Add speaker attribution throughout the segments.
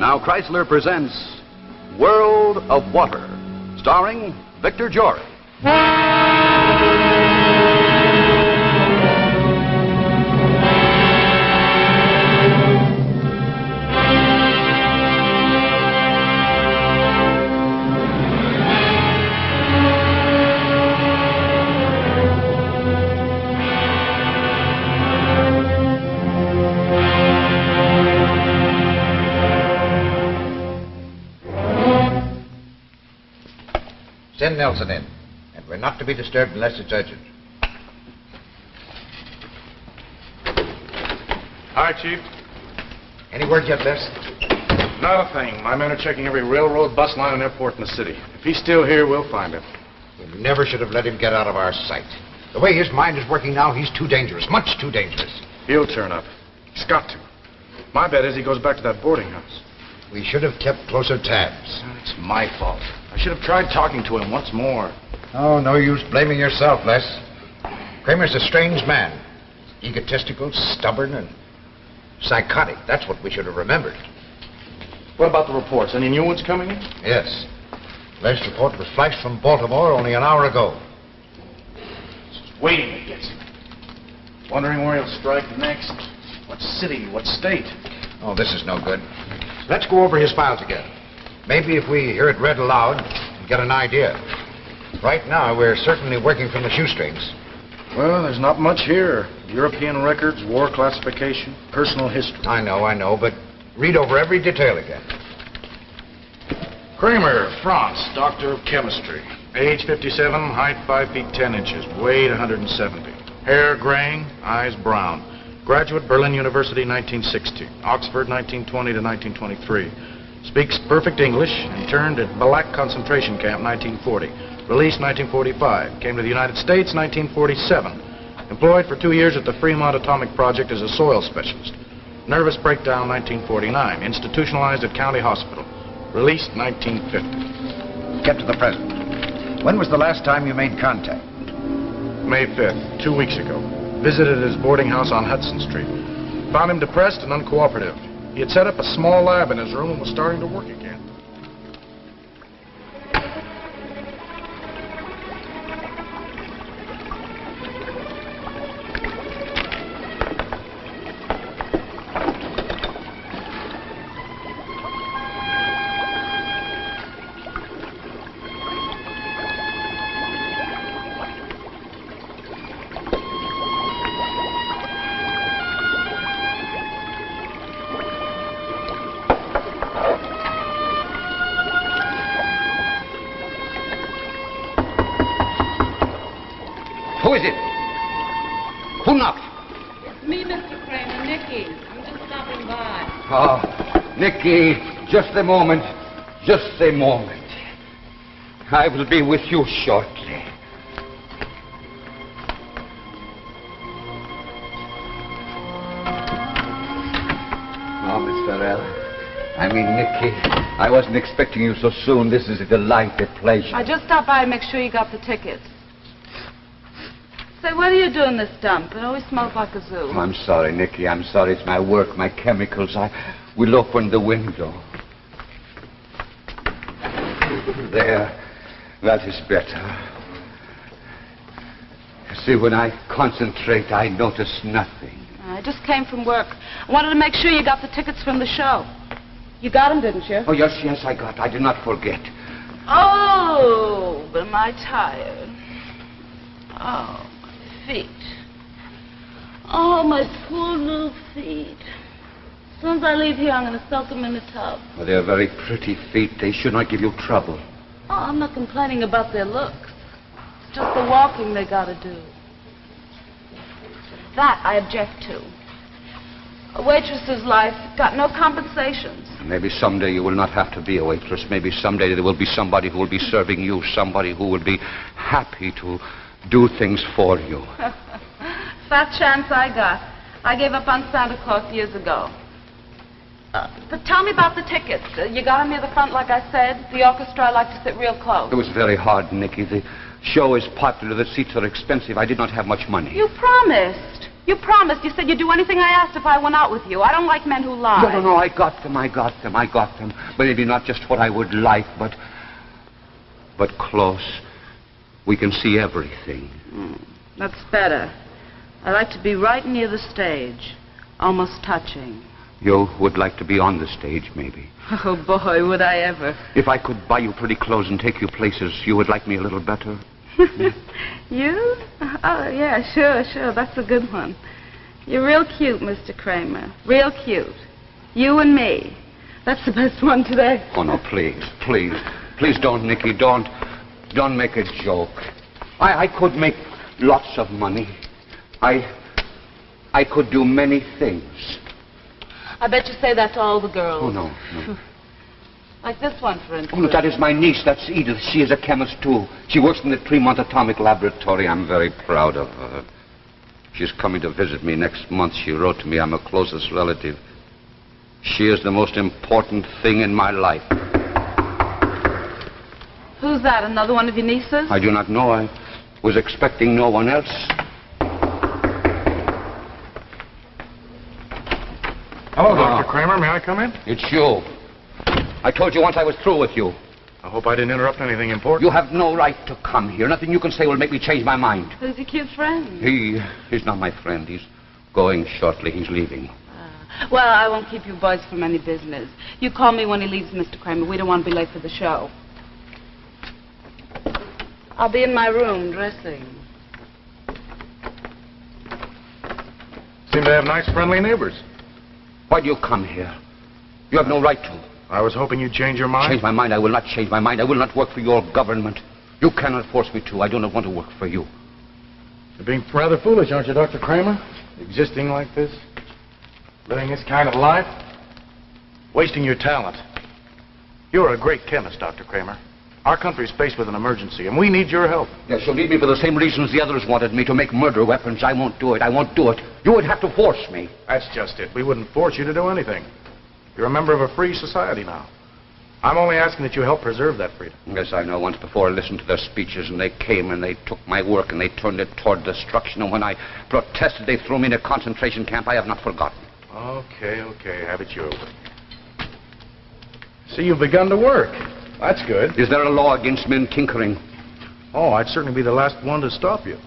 Speaker 1: now Chrysler presents World of Water, starring Victor Jory.
Speaker 2: Send Nelson in, and we're not to be disturbed unless it's urgent.
Speaker 3: Hi, Chief.
Speaker 2: Any word yet, Les?
Speaker 3: Not a thing. My men are checking every railroad, bus line, and airport in the city. If he's still here, we'll find him.
Speaker 2: We never should have let him get out of our sight. The way his mind is working now, he's too dangerous, much too dangerous.
Speaker 3: He'll turn up. He's got to. My bet is he goes back to that boarding house.
Speaker 2: We should have kept closer tabs.
Speaker 3: It's my fault. I should have tried talking to him once more.
Speaker 2: Oh, no use blaming yourself, Les. Kramer's a strange man. Egotistical, stubborn, and psychotic. That's what we should have remembered.
Speaker 3: What about the reports? Any new ones coming in?
Speaker 2: Yes. Last report was flashed from Baltimore only an hour ago.
Speaker 3: Just waiting to get him. Wondering where he'll strike next. What city? What state?
Speaker 2: Oh, this is no good. Let's go over his file together. Maybe if we hear it read aloud, we'll get an idea. Right now, we're certainly working from the shoestrings.
Speaker 3: Well, there's not much here. European records, war classification, personal history.
Speaker 2: I know, but read over every detail again.
Speaker 3: Kramer, France, doctor of chemistry. Age 57, height 5 feet 10 inches, weight 170. Hair graying, eyes brown. Graduate, Berlin University, 1960. Oxford, 1920 to 1923. Speaks perfect English. Interned at Balak concentration camp, 1940. Released 1945. Came to the United States, 1947. Employed for 2 years at the Fremont Atomic Project as a soil specialist. Nervous breakdown, 1949. Institutionalized at County Hospital. Released 1950.
Speaker 2: Get to the present. When was the last time you made contact?
Speaker 3: May 5th, 2 weeks ago. Visited his boarding house on Hudson Street. Found him depressed and uncooperative. He had set up a small lab in his room and was starting to work again.
Speaker 2: Who is it? Who knocked?
Speaker 4: It's me, Mr. Kramer, Nicky. I'm just stopping by.
Speaker 5: Oh, Nicky, just a moment. Just a moment. I will be with you shortly. Oh, Miss Farrell. I mean, Nicky, I wasn't expecting you so soon. This is a delight, a pleasure.
Speaker 4: I just stopped by to make sure you got the tickets. Say, what are you doing this dump? It always smells like a zoo.
Speaker 5: I'm sorry, Nicky. I'm sorry. It's my work, my chemicals. I will open the window. There. That is better. See, when I concentrate, I notice nothing.
Speaker 4: I just came from work. I wanted to make sure you got the tickets from the show. You got them, didn't you?
Speaker 5: Oh, yes, I got. I did not forget.
Speaker 4: Oh, but am I tired. Oh, my feet. Oh, my poor little feet. As soon as I leave here, I'm going to soak them in the tub.
Speaker 5: Well, they're very pretty feet. They should not give you trouble.
Speaker 4: Oh, I'm not complaining about their looks. It's just the walking they got to do. That I object to. A waitress's life got no compensations.
Speaker 5: Maybe someday you will not have to be a waitress. Maybe someday there will be somebody who will be serving you, somebody who will be happy to do things for you.
Speaker 4: Fat chance I got. I gave up on Santa Claus years ago. But tell me about the tickets. You got them near the front, like I said. The orchestra, I like to sit real close.
Speaker 5: It was very hard, Nicky. The show is popular. The seats are expensive. I did not have much money.
Speaker 4: You promised. You promised. You said you'd do anything I asked if I went out with you. I don't like men who lie.
Speaker 5: No, I got them. But maybe not just what I would like, but close. We can see everything.
Speaker 4: That's better. I like to be right near the stage, almost touching.
Speaker 5: You would like to be on the stage, maybe.
Speaker 4: Oh, boy, would I ever.
Speaker 5: If I could buy you pretty clothes and take you places, you would like me a little better?
Speaker 4: You? Oh, yeah, sure. That's a good one. You're real cute, Mr. Kramer. Real cute. You and me. That's the best one today.
Speaker 5: Oh, no, please. Please don't, Nicky. Don't make a joke. I could make lots of money. I could do many things.
Speaker 4: I bet you say that to all the girls.
Speaker 5: Oh, no.
Speaker 4: Like this one, for instance.
Speaker 5: Oh, no, that is my niece. That's Edith. She is a chemist, too. She works in the Tremont Atomic Laboratory. I'm very proud of her. She's coming to visit me next month. She wrote to me I'm her closest relative. She is the most important thing in my life.
Speaker 4: Who's that? Another one of your nieces?
Speaker 5: I do not know. I was expecting no one else.
Speaker 3: Hello, Dr. Kramer. May I come in?
Speaker 5: It's you. I told you once I was through with you.
Speaker 3: I hope I didn't interrupt anything important.
Speaker 5: You have no right to come here. Nothing you can say will make me change my mind.
Speaker 4: Who's your cute friend?
Speaker 5: He's not my friend. He's going shortly. He's leaving.
Speaker 4: Well, I won't keep you boys from any business. You call me when he leaves, Mr. Kramer. We don't want to be late for the show. I'll be in my room dressing.
Speaker 3: Seem to have nice, friendly neighbors.
Speaker 5: Why do you come here? You have no right to.
Speaker 3: I was hoping you'd change your mind.
Speaker 5: Change my mind? I will not change my mind. I will not work for your government. You cannot force me to. I do not want to work for you.
Speaker 3: You're being rather foolish, aren't you, Dr. Kramer? Existing like this? Living this kind of life? Wasting your talent. You're a great chemist, Dr. Kramer. Our country's faced with an emergency, and we need your help.
Speaker 5: Yes, you'll need me for the same reasons the others wanted me, to make murder weapons. I won't do it. You would have to force me.
Speaker 3: That's just it. We wouldn't force you to do anything. You're a member of a free society now. I'm only asking that you help preserve that freedom.
Speaker 5: Yes, I know. Once before I listened to their speeches, and they came and they took my work and they turned it toward destruction. And when I protested, they threw me in a concentration camp. I have not forgotten.
Speaker 3: Okay. Have it your way. See, you've begun to work. That's good.
Speaker 5: Is there a law against men tinkering?
Speaker 3: Oh, I'd certainly be the last one to stop you.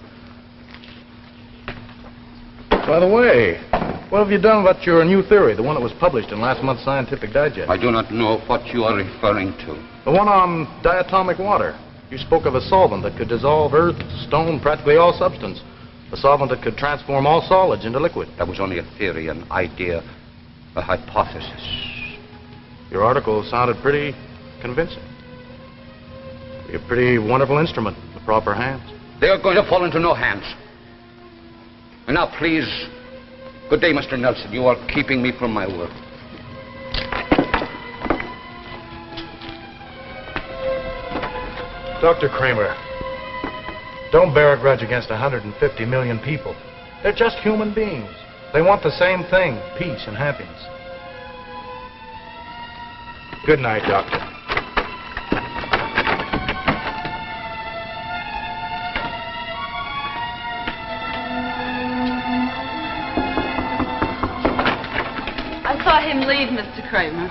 Speaker 3: By the way, what have you done about your new theory, the one that was published in last month's Scientific Digest?
Speaker 5: I do not know what you are referring to.
Speaker 3: The one on diatomic water. You spoke of a solvent that could dissolve earth, stone, practically all substance. A solvent that could transform all solids into liquid.
Speaker 5: That was only a theory, an idea, a hypothesis.
Speaker 3: Your article sounded pretty convincing. Be a pretty wonderful instrument in the proper hands.
Speaker 5: They are going to fall into no hands. And now, please, good day, Mr. Nelson. You are keeping me from my work.
Speaker 3: Dr. Kramer, don't bear a grudge against 150 million people. They're just human beings. They want the same thing, peace and happiness. Good night, Doctor.
Speaker 4: I saw him leave, Mr. Kramer.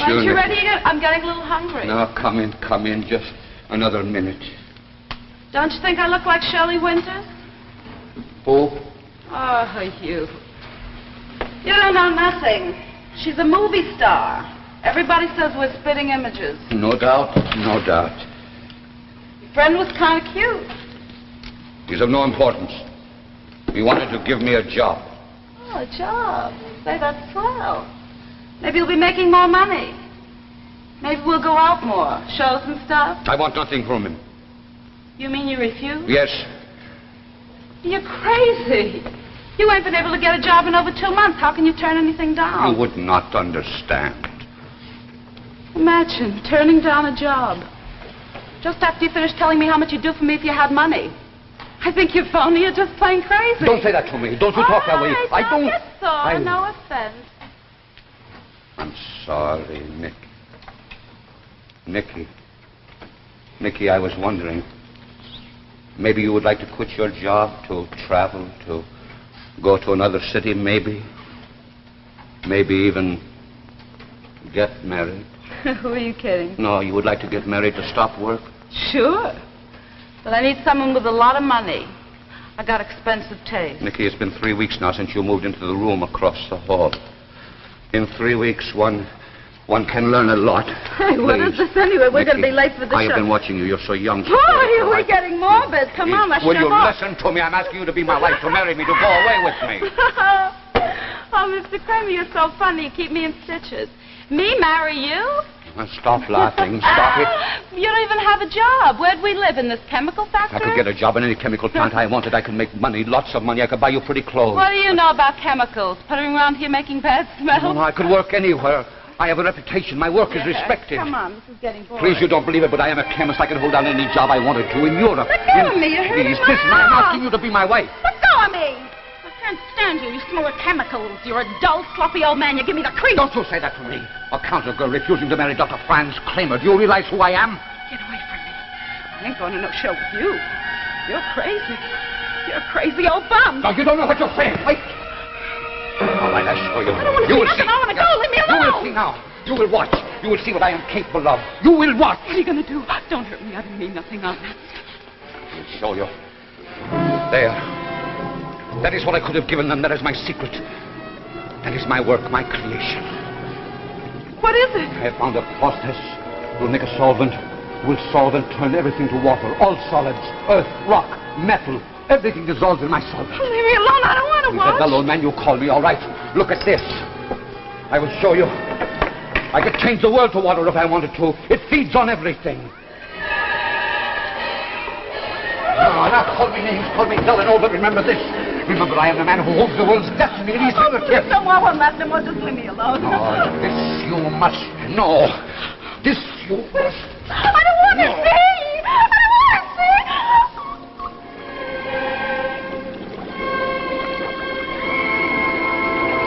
Speaker 4: Aren't you ready yet? I'm getting a little hungry.
Speaker 5: No, come in. Just another minute.
Speaker 4: Don't you think I look like Shelley Winters?
Speaker 5: Who?
Speaker 4: Oh, you. You don't know nothing. She's a movie star. Everybody says we're spitting images.
Speaker 5: No doubt.
Speaker 4: Your friend was kind of cute.
Speaker 5: He's of no importance. He wanted to give me a job.
Speaker 4: Oh, a job. Say, that's swell. Maybe you'll be making more money. Maybe we'll go out more. Shows and stuff.
Speaker 5: I want nothing from him.
Speaker 4: You mean you refuse?
Speaker 5: Yes.
Speaker 4: You're crazy. You ain't been able to get a job in over 2 months. How can you turn anything down?
Speaker 5: You would not understand.
Speaker 4: Imagine turning down a job. Just after you finished telling me how much you'd do for me if you had money. I think you're phony. You're just plain crazy.
Speaker 5: Don't say that to me. Don't you talk that way. I don't.
Speaker 4: Get sore. No offense.
Speaker 5: I'm sorry, Nicky, I was wondering. Maybe you would like to quit your job, to travel, to go to another city, maybe. Maybe even get married.
Speaker 4: Who are you kidding?
Speaker 5: No, you would like to get married to stop work?
Speaker 4: Sure. But I need someone with a lot of money. I got expensive taste.
Speaker 5: Nicky, it's been 3 weeks now since you moved into the room across the hall. In 3 weeks, one can learn a lot.
Speaker 4: Hey, what is this anyway? We're going to be late for the
Speaker 5: I
Speaker 4: show.
Speaker 5: have been watching you. You're so young. So
Speaker 4: Oh, we're getting morbid. Come on, let's
Speaker 5: Will
Speaker 4: shove
Speaker 5: you
Speaker 4: off.
Speaker 5: listen to me? I'm asking you to be my wife, to marry me, to go away with me.
Speaker 4: Oh, Mr. Kramer, you're so funny. You keep me in stitches. Me marry you?
Speaker 5: Stop laughing. Stop it.
Speaker 4: You don't even have a job. Where'd we live? In this chemical factory?
Speaker 5: I could get a job in any chemical plant I wanted. I could make money, lots of money. I could buy you pretty clothes.
Speaker 4: What do you know about chemicals? Putting around here making bad smells?
Speaker 5: No, I could work anywhere. I have a reputation. My work is
Speaker 4: Yeah,
Speaker 5: respected.
Speaker 4: Come on, this is getting boring.
Speaker 5: Please, you don't believe it, but I am a chemist. I can hold down any job I wanted to in Europe.
Speaker 4: Let go of me. You're hurting
Speaker 5: Please,
Speaker 4: my
Speaker 5: listen, I'm
Speaker 4: arm.
Speaker 5: asking you to be my wife.
Speaker 4: Let go of me. I can't stand you. You smell of chemicals. You're a dull, sloppy old man. You give me the creeps.
Speaker 5: Don't you say that to me. A counter girl refusing to marry Dr. Franz Kramer. Do you realize who I am?
Speaker 4: Get away from me. I ain't going to no show with you. You're crazy. You're a crazy old bum.
Speaker 5: No, you don't know what you're saying. Wait. All right, I'll show you.
Speaker 4: I don't want to
Speaker 5: You
Speaker 4: see
Speaker 5: will
Speaker 4: nothing. I want to go. Leave me
Speaker 5: You
Speaker 4: alone.
Speaker 5: will see now. You will watch. You will see what I am capable of. You will watch.
Speaker 4: What are you going to do? Don't hurt me. I didn't mean nothing of it.
Speaker 5: I'll show you. There. That is what I could have given them. That is my secret. That is my work, my creation.
Speaker 4: What is it?
Speaker 5: I have found a process. Will make a solvent. Will solve and turn everything to water. All solids. Earth, rock, metal. Everything dissolves in my solvent.
Speaker 4: Leave me alone. I don't want to
Speaker 5: He's
Speaker 4: watch.
Speaker 5: a dull old man. You call me, all right. Look at this. I will show you. I could change the world to water if I wanted to. It feeds on everything. No, not call me names. Call me dull and old, but remember this. Remember, I am the man who holds the world's destiny in his fingertips.
Speaker 4: Don't want one left anymore. Just leave me alone.
Speaker 5: Oh, this you must know. This you must.
Speaker 4: I don't want to see. I don't want to see.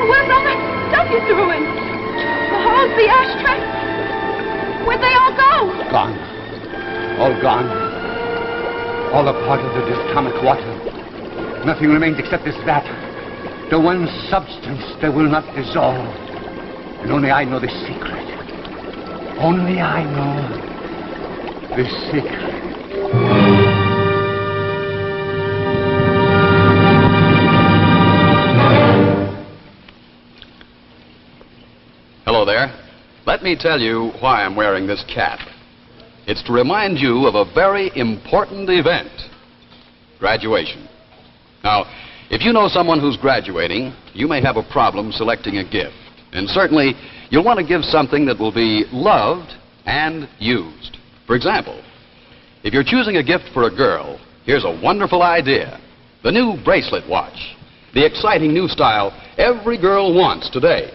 Speaker 4: Where's all that stuff you threw in? The holes, the ashtray. Where'd they all go?
Speaker 5: Gone. All gone. All a part of the atomic water. Nothing remains except this vat. The one substance that will not dissolve. And only I know the secret. Only I know the secret.
Speaker 1: Hello there. Let me tell you why I'm wearing this cap. It's to remind you of a very important event. Graduation. Now, if you know someone who's graduating, you may have a problem selecting a gift. And certainly, you'll want to give something that will be loved and used. For example, if you're choosing a gift for a girl, here's a wonderful idea. The new bracelet watch. The exciting new style every girl wants today.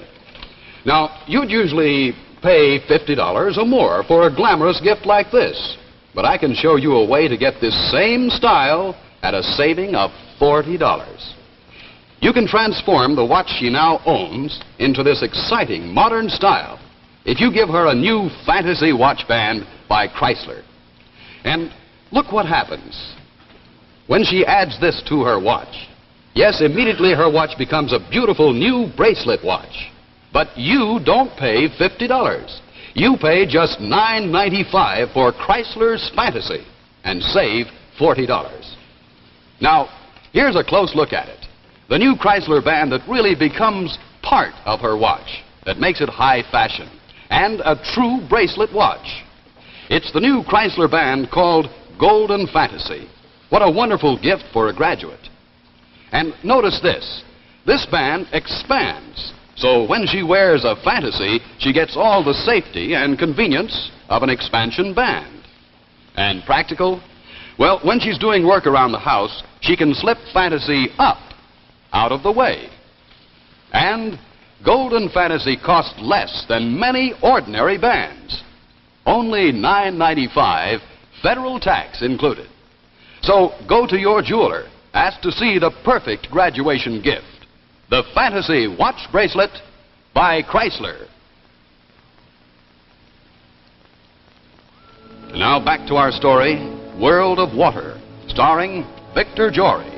Speaker 1: Now, you'd usually pay $50 or more for a glamorous gift like this. But I can show you a way to get this same style at a saving of $40. You can transform the watch she now owns into this exciting modern style if you give her a new Fantasy watch band by Chrysler. And look what happens when she adds this to her watch. Yes, immediately her watch becomes a beautiful new bracelet watch. But you don't pay $50. You pay just $9.95 for Chrysler's Fantasy and save $40. Now, here's a close look at it. The new Chrysler band that really becomes part of her watch, that makes it high fashion, and a true bracelet watch. It's the new Chrysler band called Golden Fantasy. What a wonderful gift for a graduate. And notice this. This band expands. So when she wears a Fantasy, she gets all the safety and convenience of an expansion band. And practical? Well, when she's doing work around the house, she can slip Fantasy up, out of the way. And Golden Fantasy costs less than many ordinary bands. Only $9.95, federal tax included. So go to your jeweler, ask to see the perfect graduation gift. The Fantasy Watch Bracelet by Chrysler. And now back to our story, World of Water, starring Victor Jory.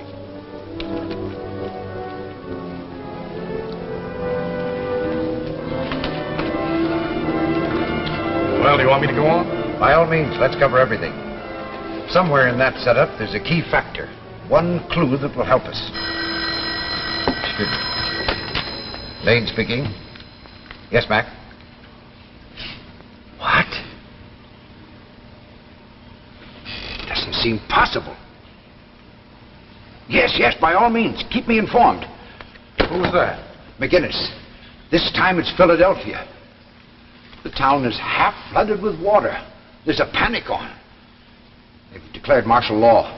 Speaker 3: Well, do you want me to go on?
Speaker 2: By all means, let's cover everything. Somewhere in that setup, there's a key factor. One clue that will help us. Excuse me. Lane speaking. Yes, Mac? What? Doesn't seem possible. Yes, by all means. Keep me informed.
Speaker 3: Who was that?
Speaker 2: McGinnis. This time it's Philadelphia. The town is half flooded with water. There's a panic on. They've declared martial law.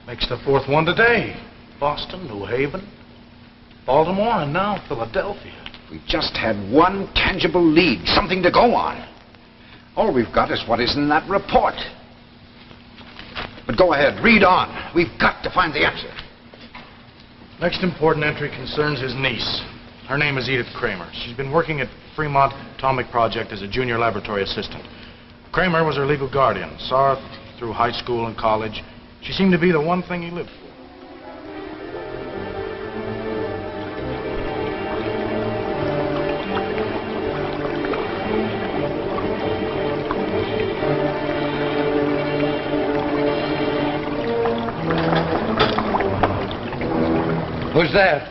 Speaker 3: Makes the fourth one today. Boston, New Haven, Baltimore, and now Philadelphia.
Speaker 2: We just had one tangible lead, something to go on. All we've got is what is in that report. But go ahead, read on. We've got to find the answer.
Speaker 3: Next important entry concerns his niece. Her name is Edith Kramer. She's been working at Fremont Atomic Project as a junior laboratory assistant. Kramer was her legal guardian, saw her through high school and college. She seemed to be the one thing he lived for.
Speaker 5: Who's there?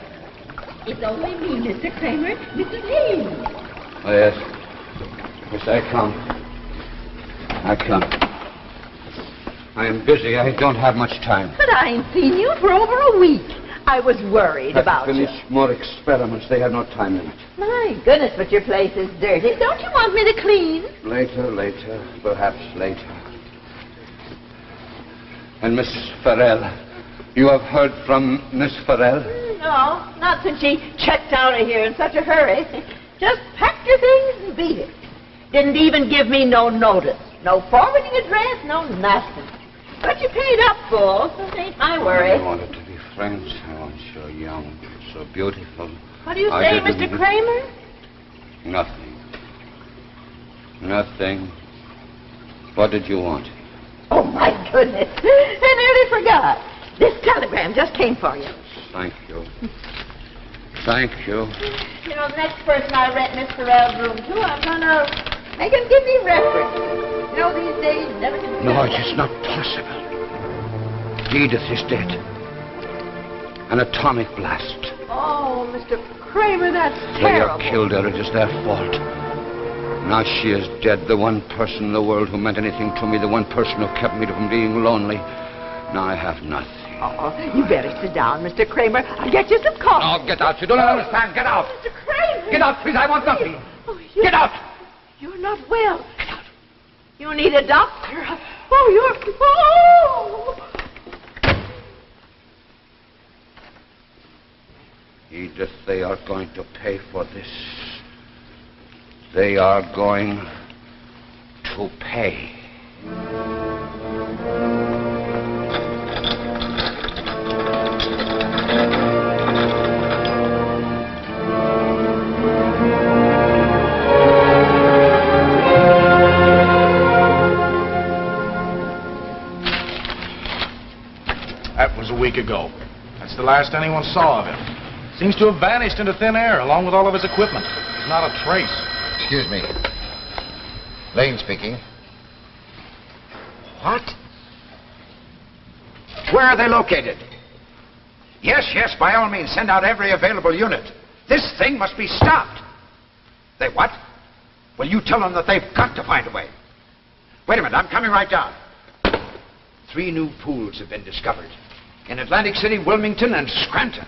Speaker 6: It's only me, Mr. Kramer. Mrs. Hayes.
Speaker 5: Oh, yes. Yes, I come. I am busy. I don't have much time.
Speaker 6: But I ain't seen you for over a week. I was worried about you.
Speaker 5: Finish more experiments. They have no time limit.
Speaker 6: My goodness, but your place is dirty. Don't you want me to clean?
Speaker 5: Later. Perhaps later. And Miss Farrell. You have heard from Miss Farrell?
Speaker 6: No, not since she checked out of here in such a hurry. Just packed your things and beat it. Didn't even give me no notice. No forwarding address, no nothing. But you paid up full, so it ain't my worry.
Speaker 5: I wanted to be friends. I want so young, so beautiful.
Speaker 6: What do you
Speaker 5: I
Speaker 6: say,
Speaker 5: didn't-
Speaker 6: Mr. Kramer?
Speaker 5: Nothing. What did you want?
Speaker 6: Oh, my goodness. I nearly forgot. This telegram just came for you.
Speaker 5: Thank you.
Speaker 6: You know, the next person I rent Miss Farrell's room to, I'm gonna make him give me reference. You know, these days, you never can
Speaker 5: No,
Speaker 6: tell.
Speaker 5: it is not possible. Edith is dead. An atomic blast.
Speaker 6: Oh, Mr. Kramer, that's
Speaker 5: They
Speaker 6: terrible.
Speaker 5: have killed her. It is their fault. Now she is dead. The one person in the world who meant anything to me. The one person who kept me from being lonely. Now I have nothing.
Speaker 6: Oh, you better sit down, Mr. Kramer. I'll get you some coffee.
Speaker 5: Oh, get out. You don't understand. Get out.
Speaker 6: Mr. Kramer.
Speaker 5: Get out, please. I want nothing.
Speaker 6: Oh,
Speaker 5: Get out.
Speaker 6: You're not well. Get out. You need a doctor. Oh, you're... Oh!
Speaker 5: Edith, they are going to pay for this. They are going to pay.
Speaker 3: That was a week ago. That's the last anyone saw of him. Seems to have vanished into thin air, along with all of his equipment. There's not a trace.
Speaker 2: Excuse me. Lane speaking. What? Where are they located? Yes, by all means, send out every available unit. This thing must be stopped. They what? Well, you tell them that they've got to find a way. Wait a minute, I'm coming right down. 3 new pools have been discovered. In Atlantic City, Wilmington, and Scranton.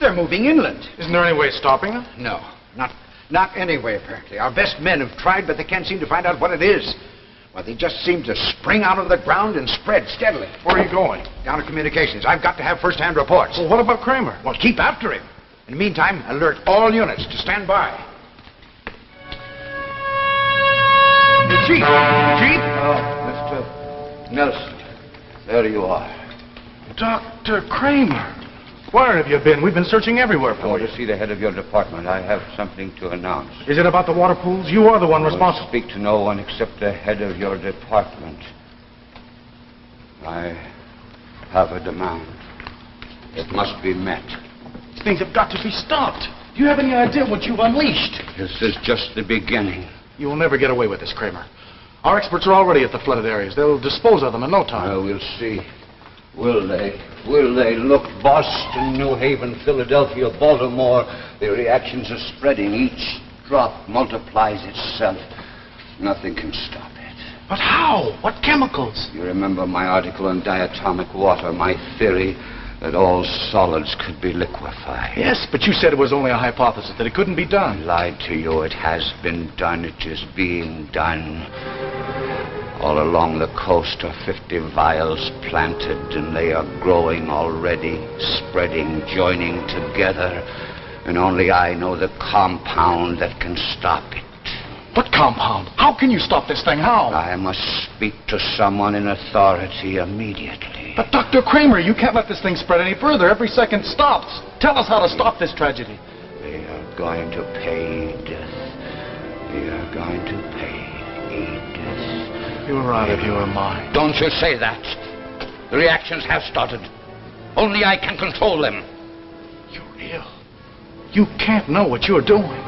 Speaker 2: They're moving inland.
Speaker 3: Isn't there any way of stopping them?
Speaker 2: No, not anyway, apparently. Our best men have tried, but they can't seem to find out what it is. Well, they just seem to spring out of the ground and spread steadily.
Speaker 3: Where are you going?
Speaker 2: Down to communications. I've got to have first-hand reports.
Speaker 3: Well, what about Kramer?
Speaker 2: Well, keep after him. In the meantime, alert all units to stand by. Hey, Chief! Chief!
Speaker 5: Oh, Mr. Nelson, there you are.
Speaker 3: Dr. Kramer. Where have you been? We've been searching everywhere
Speaker 5: I
Speaker 3: for
Speaker 5: want
Speaker 3: you.
Speaker 5: to see the head of your department. I have something to announce.
Speaker 3: Is it about the water pools? You are the one
Speaker 5: I will
Speaker 3: responsible.
Speaker 5: speak to no one except the head of your department. I have a demand. It must be met.
Speaker 3: These things have got to be stopped. Do you have any idea what you've unleashed?
Speaker 5: This is just the beginning.
Speaker 3: You will never get away with this, Kramer. Our experts are already at the flooded areas. They'll dispose of them in no time.
Speaker 5: We'll see. Will they? Will they? Look, Boston, New Haven, Philadelphia, Baltimore, the reactions are spreading. Each drop multiplies itself. Nothing can stop it.
Speaker 3: But how? What chemicals?
Speaker 5: You remember my article on diatomic water, my theory that all solids could be liquefied.
Speaker 3: Yes, but you said it was only a hypothesis, that it couldn't be
Speaker 5: I
Speaker 3: done.
Speaker 5: lied to you. It has been done. It is being done. All along the coast are 50 vials planted, and they are growing already, spreading, joining together. And only I know the compound that can stop it.
Speaker 3: What compound? How can you stop this thing? How?
Speaker 5: I must speak to someone in authority immediately.
Speaker 3: But Dr. Kramer, you can't let this thing spread any further. Every second stops. Tell us how to stop this tragedy.
Speaker 5: They are going to pay, Edith. They are going to pay, Edith.
Speaker 3: You're right if you were mine.
Speaker 5: Don't you say that. The reactions have started. Only I can control them.
Speaker 3: You're ill. You can't know what you're doing.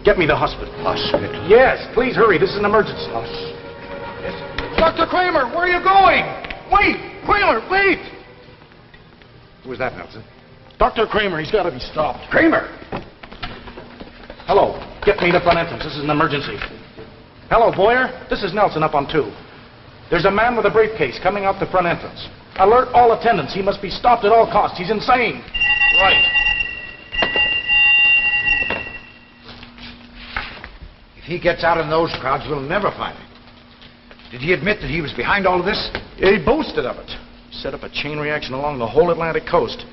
Speaker 3: Get me the hospital.
Speaker 5: Hospital?
Speaker 3: Yes, please hurry. This is an emergency. Yes. Dr. Kramer, where are you going? Wait! Kramer, wait!
Speaker 2: Who was that, Nelson?
Speaker 3: Dr. Kramer, he's got to be stopped.
Speaker 2: Kramer!
Speaker 3: Hello. Get me the front entrance. This is an emergency. Hello, Boyer. This is Nelson up on 2. There's a man with a briefcase coming out the front entrance. Alert all attendants. He must be stopped at all costs. He's insane. Right.
Speaker 2: If he gets out in those crowds, we'll never find him. Did he admit that he was behind all of this?
Speaker 3: He boasted of it. He set up a chain reaction along the whole Atlantic coast.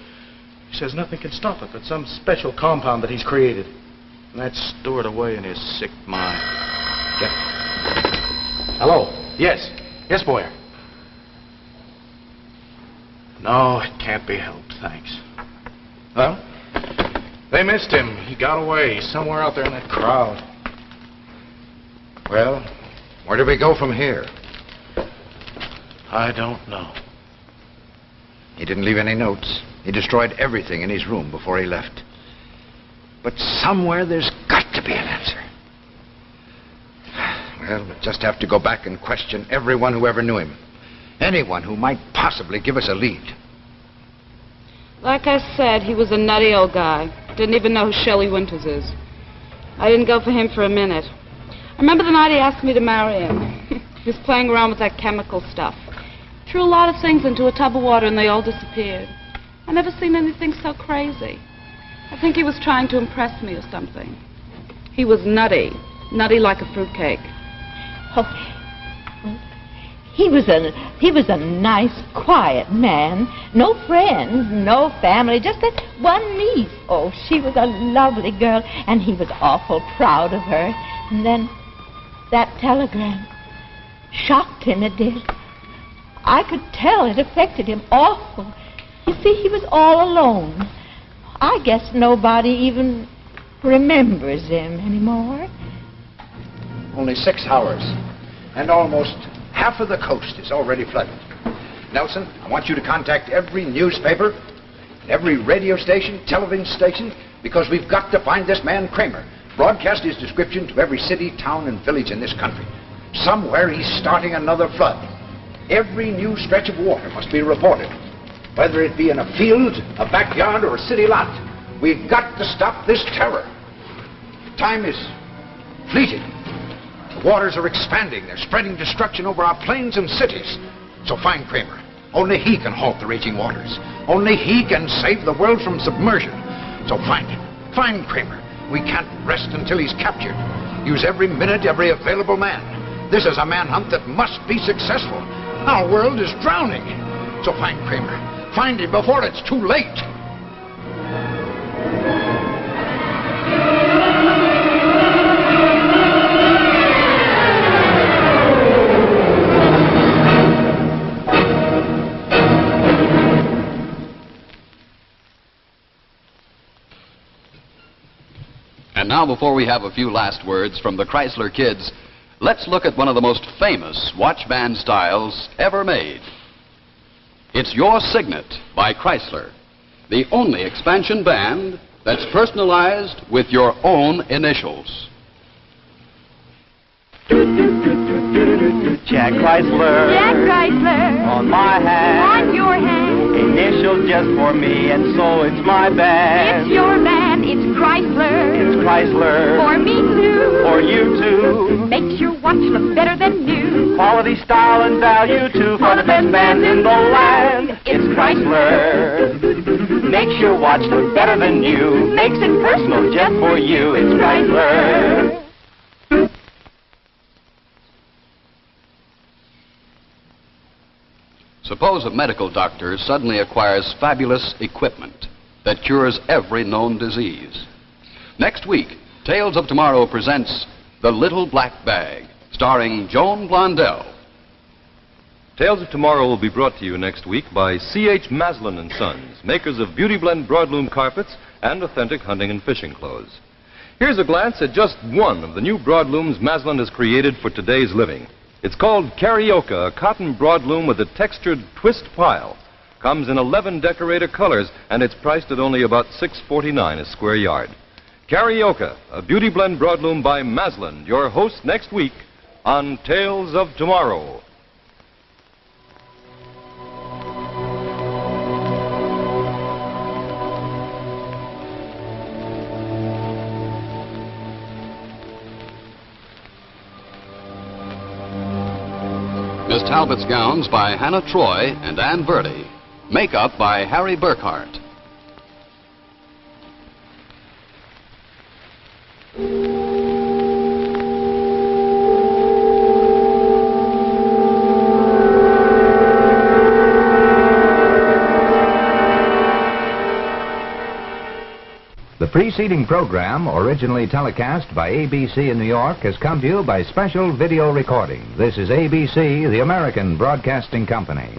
Speaker 3: He says nothing can stop it but some special compound that he's created. And that's stored away in his sick mind. Hello? Yes. Yes, Boyer. No, it can't be helped, thanks. Well, they missed him. He got away. He's somewhere out there in that crowd.
Speaker 2: Well, where do we go from here?
Speaker 3: I don't know.
Speaker 2: He didn't leave any notes. He destroyed everything in his room before he left. But somewhere there's got to be an answer. Well, we'll just have to go back and question everyone who ever knew him. Anyone who might possibly give us a lead.
Speaker 4: Like I said, he was a nutty old guy. Didn't even know who Shelley Winters is. I didn't go for him for a minute. I remember the night he asked me to marry him. He was playing around with that chemical stuff. Threw a lot of things into a tub of water and they all disappeared. I never seen anything so crazy. I think he was trying to impress me or something. He was nutty. Nutty like a fruitcake.
Speaker 6: Oh, he was a nice, quiet man. No friends, no family, just that one niece. Oh, she was a lovely girl, and he was awful proud of her. And then that telegram shocked him, it did. I could tell it affected him awful. You see, he was all alone. I guess nobody even remembers him anymore.
Speaker 2: Only 6 hours, and almost half of the coast is already flooded. Nelson, I want you to contact every newspaper, every radio station, television station, because we've got to find this man Kramer. Broadcast his description to every city, town, and village in this country. Somewhere he's starting another flood. Every new stretch of water must be reported, whether it be in a field, a backyard, or a city lot. We've got to stop this terror. Time is fleeting. The waters are expanding. They're spreading destruction over our plains and cities. So find Kramer. Only he can halt the raging waters. Only he can save the world from submersion. So find him. Find Kramer. We can't rest until he's captured. Use every minute, every available man. This is a manhunt that must be successful. Our world is drowning. So find Kramer. Find him before it's too late.
Speaker 1: And now, before we have a few last words from the Chrysler Kids, let's look at one of the most famous watch band styles ever made. It's Your Signet by Chrysler, the only expansion band that's personalized with your own initials.
Speaker 7: Jack Chrysler.
Speaker 8: Jack Chrysler.
Speaker 7: On my hand.
Speaker 8: On your hand.
Speaker 7: Initial just for me, and so it's my band.
Speaker 8: It's your band. It's Chrysler.
Speaker 7: It's Chrysler.
Speaker 8: For me too.
Speaker 7: For you too.
Speaker 8: Makes your watch look better than new.
Speaker 7: Quality, style, and value too. For the best band in the land. It's Chrysler. Makes your watch look better than new. Makes it personal just for you. It's Chrysler.
Speaker 1: Suppose a medical doctor suddenly acquires fabulous equipment that cures every known disease. Next week, Tales of Tomorrow presents The Little Black Bag, starring Joan Blondell.
Speaker 9: Tales of Tomorrow will be brought to you next week by C.H. Maslin & Sons, makers of Beauty Blend broadloom carpets and authentic hunting and fishing clothes. Here's a glance at just one of the new broadlooms Maslin has created for today's living. It's called Carioca, a cotton broadloom with a textured twist pile. Comes in 11 decorator colors, and it's priced at only about $6.49 a square yard. Carioca, a Beauty Blend broadloom by Maslin, your host next week on Tales of Tomorrow.
Speaker 1: Miss Talbot's gowns by Hannah Troy and Ann Verdi. Makeup by Harry Burkhart.
Speaker 2: The preceding program, originally telecast by ABC in New York, has come to you by special video recording. This is ABC, the American Broadcasting Company.